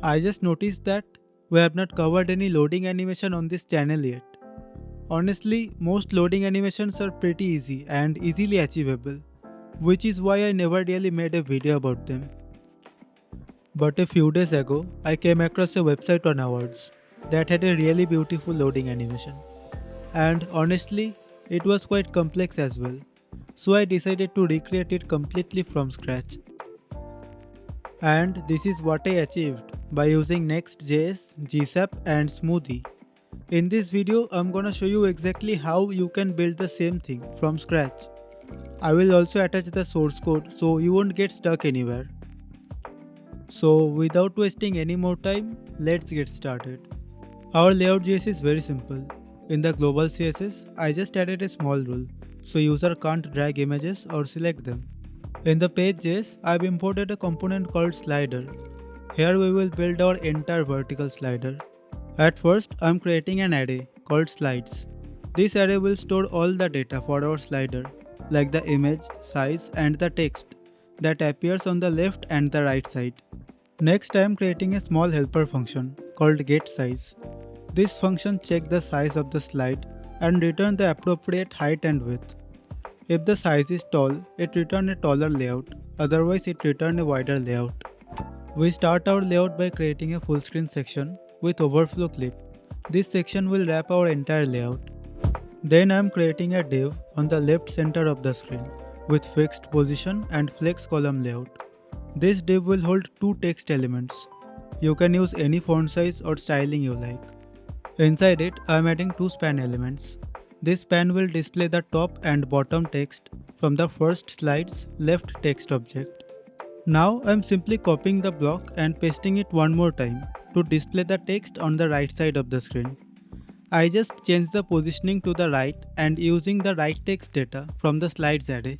I just noticed that we have not covered any loading animation on this channel yet. Honestly, most loading animations are pretty easy and easily achievable, which is why I never really made a video about them. But a few days ago, I came across a website on Awards that had a really beautiful loading animation. And honestly, it was quite complex as well. So I decided to recreate it completely from scratch. And this is what I achieved by using Next.js, GSAP and Smooothy. In this video, I'm gonna show you exactly how you can build the same thing from scratch. I will also attach the source code so you won't get stuck anywhere. So without wasting any more time, let's get started. Our layout.js is very simple. In the global CSS, I just added a small rule so user can't drag images or select them. In the page.js, I've imported a component called slider. Here we will build our entire vertical slider. At first, I'm creating an array called slides. This array will store all the data for our slider, like the image, size and the text that appears on the left and the right side. Next, I am creating a small helper function called getSize. This function checks the size of the slide and returns the appropriate height and width. If the size is tall, it returns a taller layout, otherwise it returns a wider layout. We start our layout by creating a full screen section with overflow clip. This section will wrap our entire layout. Then I am creating a div on the left center of the screen with fixed position and flex column layout. This div will hold two text elements. You can use any font size or styling you like. Inside it, I am adding two span elements. This span will display the top and bottom text from the first slide's left text object. Now I am simply copying the block and pasting it one more time to display the text on the right side of the screen. I just change the positioning to the right and using the right text data from the slides array.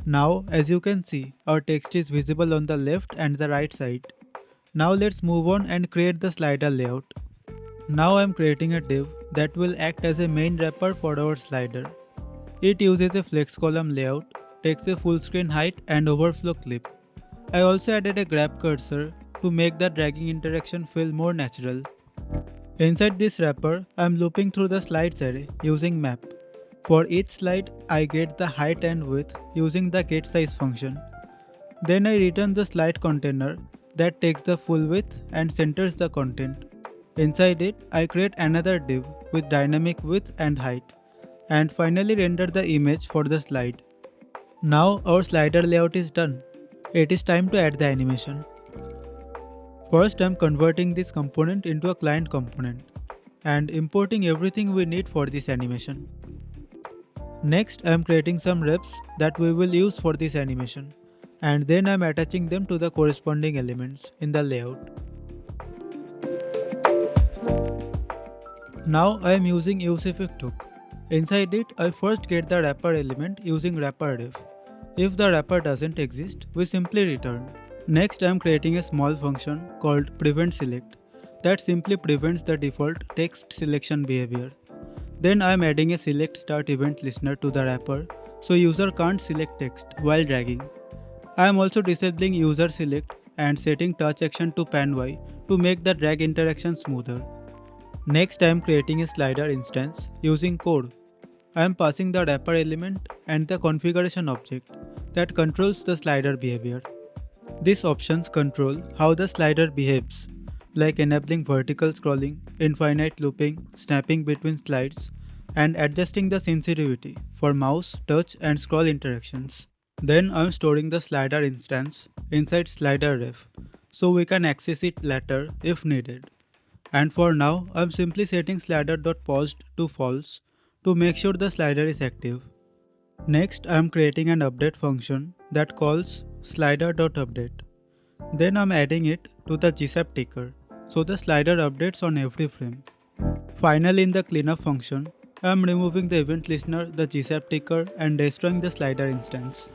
Now as you can see, our text is visible on the left and the right side. Now let's move on and create the slider layout. Now I am creating a div that will act as a main wrapper for our slider. It uses a flex column layout, takes a full screen height and overflow clip. I also added a grab cursor to make the dragging interaction feel more natural. Inside this wrapper, I am looping through the slides array using map. For each slide, I get the height and width using the getSize function. Then I return the slide container that takes the full width and centers the content. Inside it, I create another div with dynamic width and height, and finally render the image for the slide. Now our slider layout is done. It is time to add the animation. First, I am converting this component into a client component and importing everything we need for this animation. Next, I am creating some reps that we will use for this animation, and then I am attaching them to the corresponding elements in the layout. Now I am using useEffect hook. Inside it, I first get the wrapper element using wrapper ref. If the wrapper doesn't exist, we simply return. Next, I am creating a small function called preventSelect that simply prevents the default text selection behavior. Then I am adding a select start event listener to the wrapper so user can't select text while dragging. I am also disabling user select and setting touch action to pan Y to make the drag interaction smoother. Next, I am creating a slider instance using code. I am passing the wrapper element and the configuration object that controls the slider behavior. These options control how the slider behaves, like enabling vertical scrolling, infinite looping, snapping between slides, and adjusting the sensitivity for mouse, touch, and scroll interactions. Then I am storing the slider instance inside slider ref so we can access it later if needed. And for now, I am simply setting slider.paused to false to make sure the slider is active. Next, I am creating an update function that calls slider.update. Then I am adding it to the GSAP ticker so the slider updates on every frame. Finally, in the cleanup function, I am removing the event listener, the GSAP ticker and destroying the slider instance.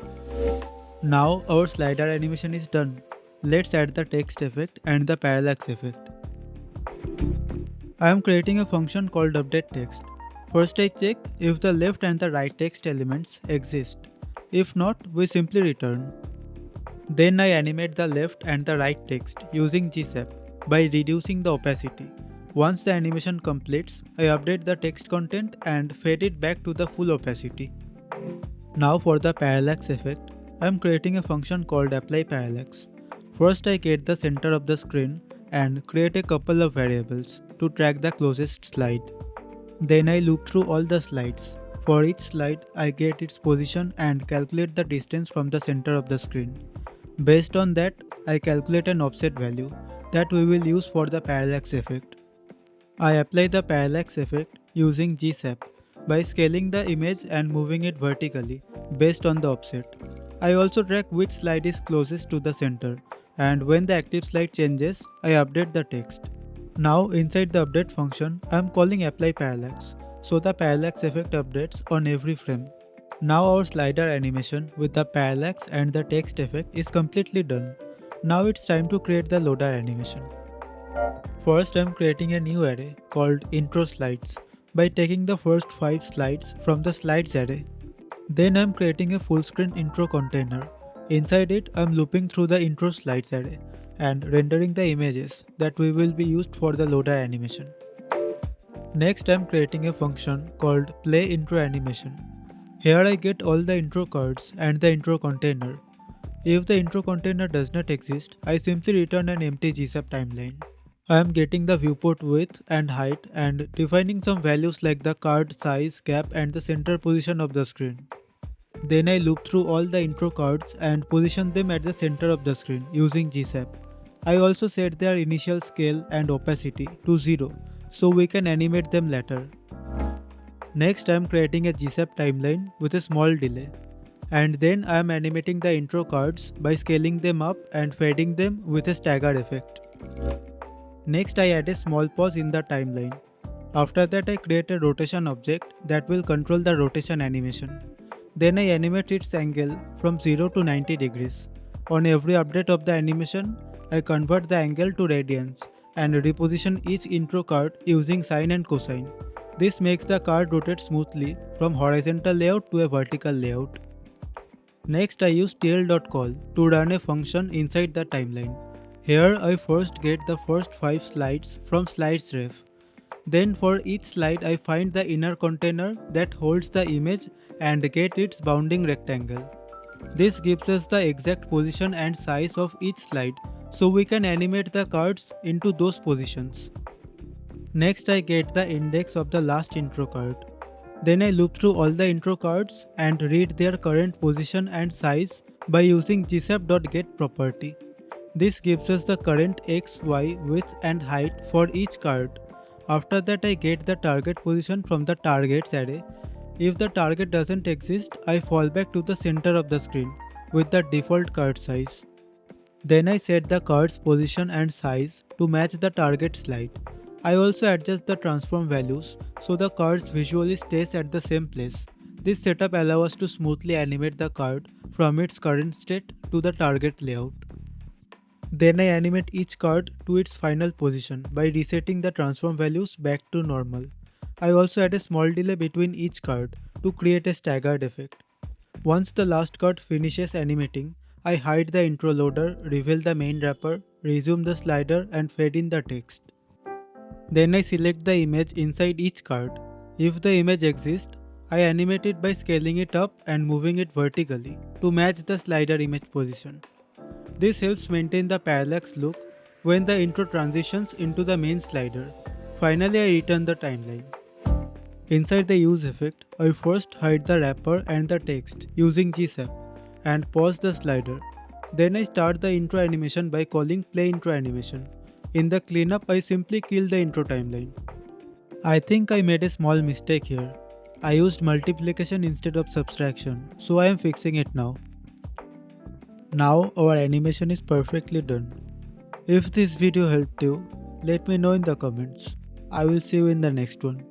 Now our slider animation is done. Let's add the text effect and the parallax effect. I am creating a function called updateText. First I check if the left and the right text elements exist. If not, we simply return. Then I animate the left and the right text using GSAP. by reducing the opacity. Once the animation completes, I update the text content and fade it back to the full opacity. Now for the parallax effect, I am creating a function called apply parallax. First I get the center of the screen and create a couple of variables to track the closest slide. Then I loop through all the slides. For each slide, I get its position and calculate the distance from the center of the screen. Based on that, I calculate an offset value that we will use for the parallax effect. I apply the parallax effect using GSAP by scaling the image and moving it vertically based on the offset. I also track which slide is closest to the center, and when the active slide changes, I update the text. Now inside the update function, I am calling apply parallax, so the parallax effect updates on every frame. Now our slider animation with the parallax and the text effect is completely done. Now it's time to create the loader animation. First I am creating a new array called intro slides by taking the first 5 slides from the slides array. Then I am creating a full screen intro container. Inside it I am looping through the intro slides array and rendering the images that we will be used for the loader animation. Next I am creating a function called play intro animation. Here I get all the intro cards and the intro container. If the intro container does not exist, I simply return an empty GSAP timeline. I am getting the viewport width and height and defining some values like the card size, gap and the center position of the screen. Then I loop through all the intro cards and position them at the center of the screen using GSAP. I also set their initial scale and opacity to 0 so we can animate them later. Next I am creating a GSAP timeline with a small delay. And then I am animating the intro cards by scaling them up and fading them with a stagger effect. Next I add a small pause in the timeline. After that I create a rotation object that will control the rotation animation. Then I animate its angle from 0 to 90 degrees. On every update of the animation, I convert the angle to radians and reposition each intro card using sine and cosine. This makes the card rotate smoothly from horizontal layout to a vertical layout. Next I use tail.call to run a function inside the timeline. Here I first get the first 5 slides from slides ref. Then for each slide I find the inner container that holds the image and get its bounding rectangle. This gives us the exact position and size of each slide so we can animate the cards into those positions. Next I get the index of the last intro card. Then I loop through all the intro cards and read their current position and size by using gsap.get property. This gives us the current x, y, width and height for each card. After that I get the target position from the targets array. If the target doesn't exist, I fall back to the center of the screen with the default card size. Then I set the card's position and size to match the target slide. I also adjust the transform values so the cards visually stays at the same place. This setup allows us to smoothly animate the card from its current state to the target layout. Then I animate each card to its final position by resetting the transform values back to normal. I also add a small delay between each card to create a staggered effect. Once the last card finishes animating, I hide the intro loader, reveal the main wrapper, resume the slider and fade in the text. Then I select the image inside each card. If the image exists, I animate it by scaling it up and moving it vertically to match the slider image position. This helps maintain the parallax look when the intro transitions into the main slider. Finally, I return the timeline. Inside the use effect, I first hide the wrapper and the text using GSAP and pause the slider. Then I start the intro animation by calling play intro animation. In the cleanup, I simply kill the intro timeline. I think I made a small mistake here. I used multiplication instead of subtraction, so I am fixing it now. Now our animation is perfectly done. If this video helped you, let me know in the comments. I will see you in the next one.